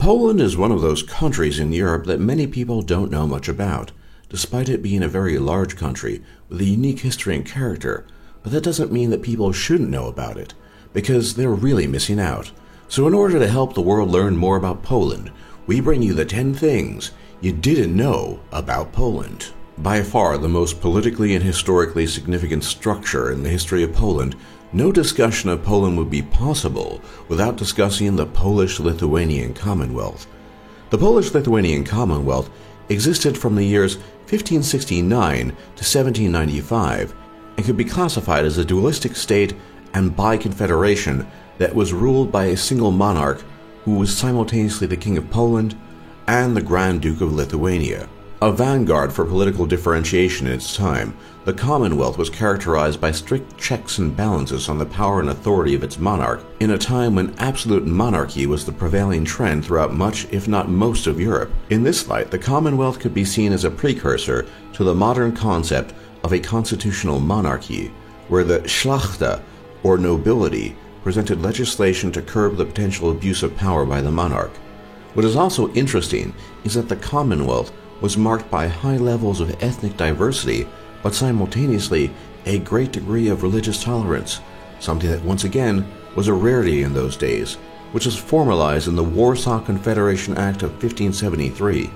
Poland is one of those countries in Europe that many people don't know much about, despite it being a very large country with a unique history and character, but that doesn't mean that people shouldn't know about it, because they're really missing out. So in order to help the world learn more about Poland, we bring you the 10 things you didn't know about Poland. By far the most politically and historically significant structure in the history of Poland, no discussion of Poland would be possible without discussing the Polish-Lithuanian Commonwealth. The Polish-Lithuanian Commonwealth existed from the years 1569 to 1795 and could be classified as a dualistic state and bi-confederation that was ruled by a single monarch who was simultaneously the King of Poland and the Grand Duke of Lithuania. A vanguard for political differentiation in its time, the Commonwealth was characterized by strict checks and balances on the power and authority of its monarch in a time when absolute monarchy was the prevailing trend throughout much, if not most, of Europe. In this light, the Commonwealth could be seen as a precursor to the modern concept of a constitutional monarchy, where the Szlachta, or nobility, presented legislation to curb the potential abuse of power by the monarch. What is also interesting is that the Commonwealth was marked by high levels of ethnic diversity, but simultaneously a great degree of religious tolerance, something that once again was a rarity in those days, which was formalized in the Warsaw Confederation Act of 1573.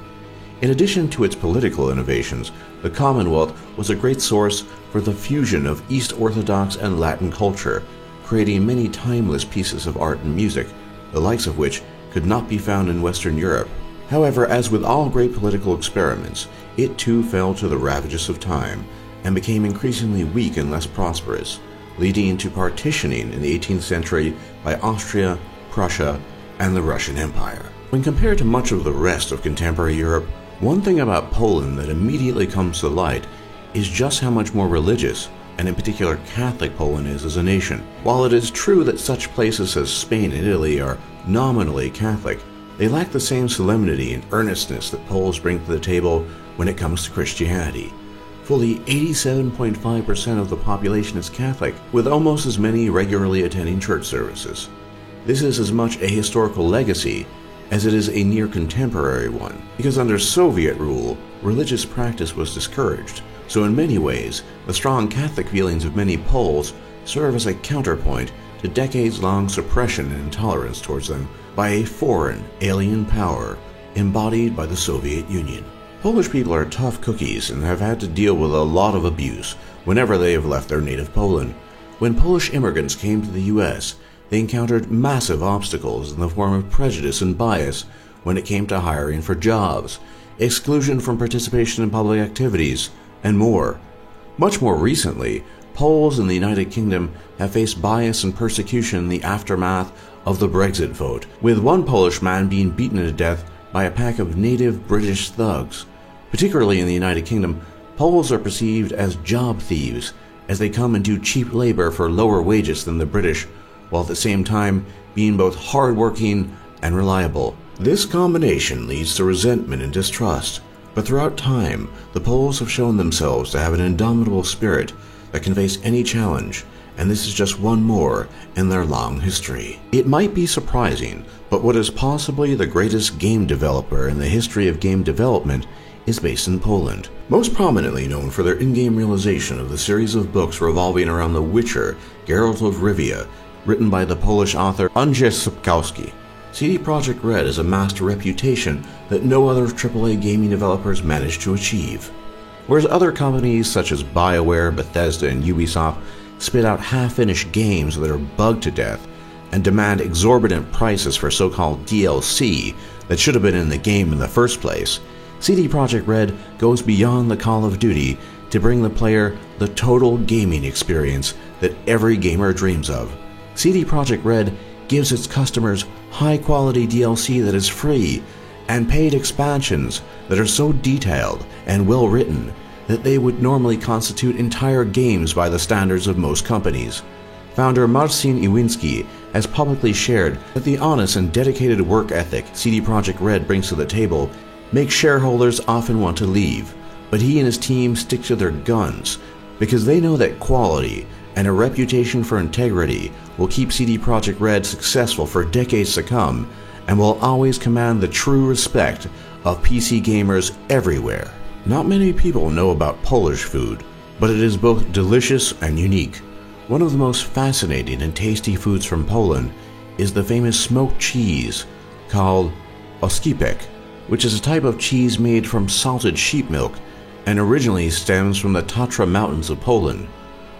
In addition to its political innovations, the Commonwealth was a great source for the fusion of East Orthodox and Latin culture, creating many timeless pieces of art and music, the likes of which could not be found in Western Europe. However, as with all great political experiments, it too fell to the ravages of time and became increasingly weak and less prosperous, leading to partitioning in the 18th century by Austria, Prussia, and the Russian Empire. When compared to much of the rest of contemporary Europe, one thing about Poland that immediately comes to light is just how much more religious, and in particular Catholic, Poland is as a nation. While it is true that such places as Spain and Italy are nominally Catholic, they lack the same solemnity and earnestness that Poles bring to the table when it comes to Christianity. Fully 87.5% of the population is Catholic, with almost as many regularly attending church services. This is as much a historical legacy as it is a near contemporary one, because under Soviet rule, religious practice was discouraged. So in many ways, the strong Catholic feelings of many Poles serve as a counterpoint to decades-long suppression and intolerance towards them by a foreign, alien power embodied by the Soviet Union. Polish people are tough cookies and have had to deal with a lot of abuse whenever they have left their native Poland. When Polish immigrants came to the U.S., they encountered massive obstacles in the form of prejudice and bias when it came to hiring for jobs, exclusion from participation in public activities, and more. Much more recently, Poles in the United Kingdom have faced bias and persecution in the aftermath of the Brexit vote, with one Polish man being beaten to death by a pack of native British thugs. Particularly in the United Kingdom, Poles are perceived as job thieves, as they come and do cheap labor for lower wages than the British, while at the same time being both hard-working and reliable. This combination leads to resentment and distrust, but throughout time, the Poles have shown themselves to have an indomitable spirit that can face any challenge, and this is just one more in their long history. It might be surprising, but what is possibly the greatest game developer in the history of game development is based in Poland. Most prominently known for their in-game realization of the series of books revolving around the Witcher, Geralt of Rivia, written by the Polish author Andrzej Sapkowski. CD Projekt Red has amassed a reputation that no other AAA gaming developers managed to achieve. Whereas other companies such as BioWare, Bethesda, and Ubisoft spit out half-finished games that are bugged to death and demand exorbitant prices for so-called DLC that should have been in the game in the first place, CD Projekt Red goes beyond the Call of Duty to bring the player the total gaming experience that every gamer dreams of. CD Projekt Red gives its customers high-quality DLC that is free, and paid expansions that are so detailed and well-written that they would normally constitute entire games by the standards of most companies. Founder Marcin Iwinski has publicly shared that the honest and dedicated work ethic CD Projekt Red brings to the table makes shareholders often want to leave, but he and his team stick to their guns because they know that quality and a reputation for integrity will keep CD Projekt Red successful for decades to come, and will always command the true respect of PC gamers everywhere. Not many people know about Polish food, but it is both delicious and unique. One of the most fascinating and tasty foods from Poland is the famous smoked cheese called oskipek, which is a type of cheese made from salted sheep milk and originally stems from the Tatra Mountains of Poland.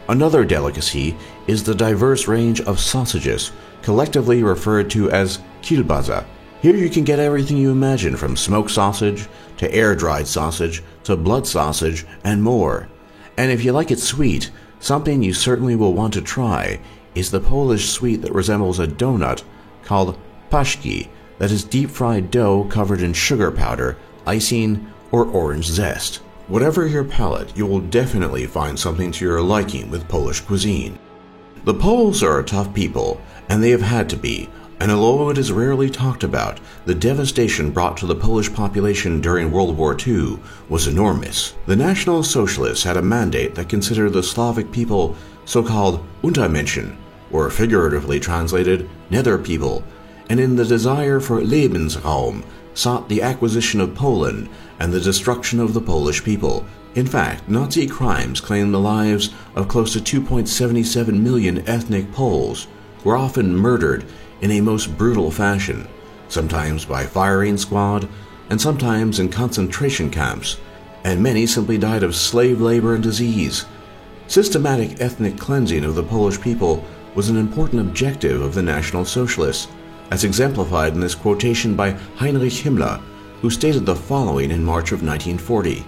Another delicacy is the diverse range of sausages, collectively referred to as kielbasa. Here you can get everything you imagine, from smoked sausage to air-dried sausage to blood sausage and more. And if you like it sweet, something you certainly will want to try is the Polish sweet that resembles a donut called paszki, that is deep-fried dough covered in sugar powder, icing, or orange zest. Whatever your palate, you will definitely find something to your liking with Polish cuisine. The Poles are a tough people, and they have had to be, and although it is rarely talked about, the devastation brought to the Polish population during World War II was enormous. The National Socialists had a mandate that considered the Slavic people so-called Untermenschen, or figuratively translated, nether people, and in the desire for Lebensraum, sought the acquisition of Poland and the destruction of the Polish people. In fact, Nazi crimes claimed the lives of close to 2.77 million ethnic Poles, who were often murdered in a most brutal fashion, sometimes by firing squad, and sometimes in concentration camps, and many simply died of slave labor and disease. Systematic ethnic cleansing of the Polish people was an important objective of the National Socialists, as exemplified in this quotation by Heinrich Himmler, who stated the following in March of 1940,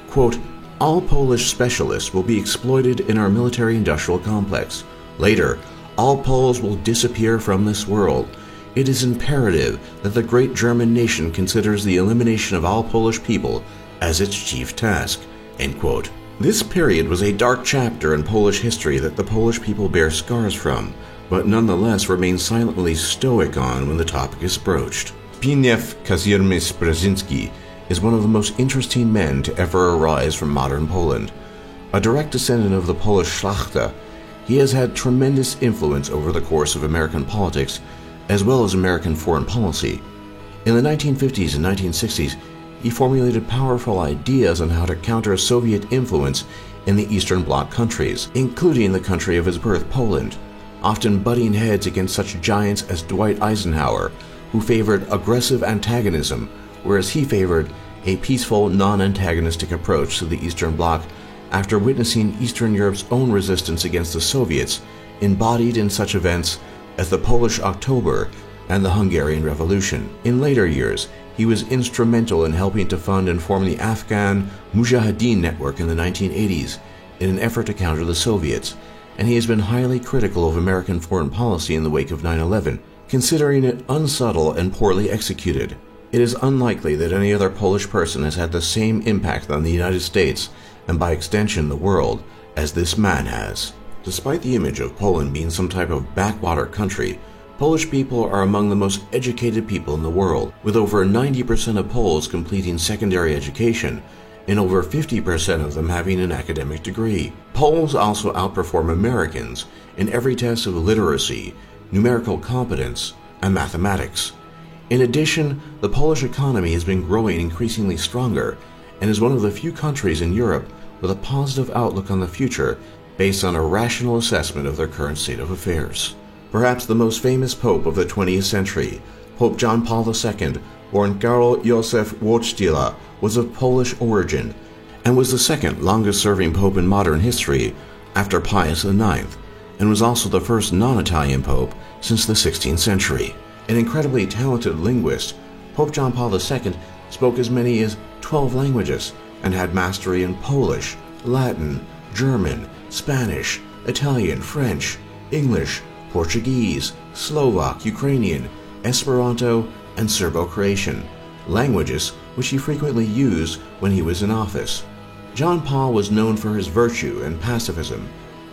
quote, "All Polish specialists will be exploited in our military-industrial complex. Later, all Poles will disappear from this world. It is imperative that the great German nation considers the elimination of all Polish people as its chief task." End quote. This period was a dark chapter in Polish history that the Polish people bear scars from, but nonetheless remain silently stoic on when the topic is broached. Zbigniew Kazimierz Brzezinski is one of the most interesting men to ever arise from modern Poland. A direct descendant of the Polish Szlachta, he has had tremendous influence over the course of American politics, as well as American foreign policy. In the 1950s and 1960s, he formulated powerful ideas on how to counter Soviet influence in the Eastern Bloc countries, including the country of his birth, Poland, often butting heads against such giants as Dwight Eisenhower, who favored aggressive antagonism, whereas he favored a peaceful, non-antagonistic approach to the Eastern Bloc after witnessing Eastern Europe's own resistance against the Soviets, embodied in such events as the Polish October and the Hungarian Revolution. In later years, he was instrumental in helping to fund and form the Afghan Mujahideen network in the 1980s in an effort to counter the Soviets, and he has been highly critical of American foreign policy in the wake of 9/11, considering it unsubtle and poorly executed. It is unlikely that any other Polish person has had the same impact on the United States, and by extension the world, as this man has. Despite the image of Poland being some type of backwater country, Polish people are among the most educated people in the world, with over 90% of Poles completing secondary education and over 50% of them having an academic degree. Poles also outperform Americans in every test of literacy, numerical competence, and mathematics. In addition, the Polish economy has been growing increasingly stronger and is one of the few countries in Europe with a positive outlook on the future based on a rational assessment of their current state of affairs. Perhaps the most famous pope of the 20th century, Pope John Paul II, born Karol Józef Wojtyła, was of Polish origin and was the second longest-serving pope in modern history after Pius IX, and was also the first non-Italian pope since the 16th century. An incredibly talented linguist, Pope John Paul II spoke as many as 12 languages and had mastery in Polish, Latin, German, Spanish, Italian, French, English, Portuguese, Slovak, Ukrainian, Esperanto, and Serbo-Croatian, languages which he frequently used when he was in office. John Paul was known for his virtue and pacifism,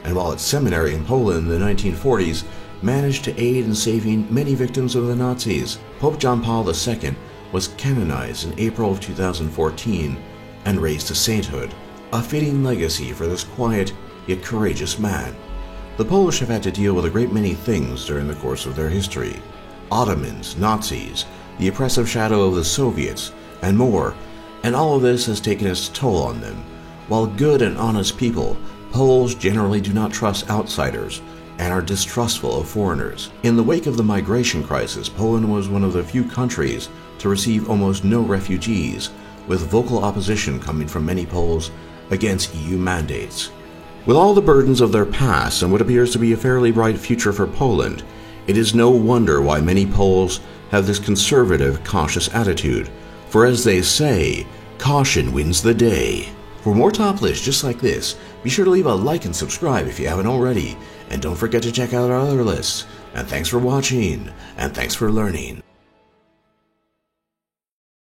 and while at seminary in Poland in the 1940s, managed to aid in saving many victims of the Nazis. Pope John Paul II was canonized in April of 2014 and raised to sainthood, a fitting legacy for this quiet yet courageous man. The Polish have had to deal with a great many things during the course of their history. Ottomans, Nazis, the oppressive shadow of the Soviets, and more, and all of this has taken its toll on them. While good and honest people, Poles generally do not trust outsiders and are distrustful of foreigners. In the wake of the migration crisis, Poland was one of the few countries to receive almost no refugees, with vocal opposition coming from many Poles against EU mandates. With all the burdens of their past and what appears to be a fairly bright future for Poland, it is no wonder why many Poles have this conservative, cautious attitude. For as they say, caution wins the day. For more top lists just like this, be sure to leave a like and subscribe if you haven't already, and don't forget to check out our other lists. And thanks for watching, and thanks for learning.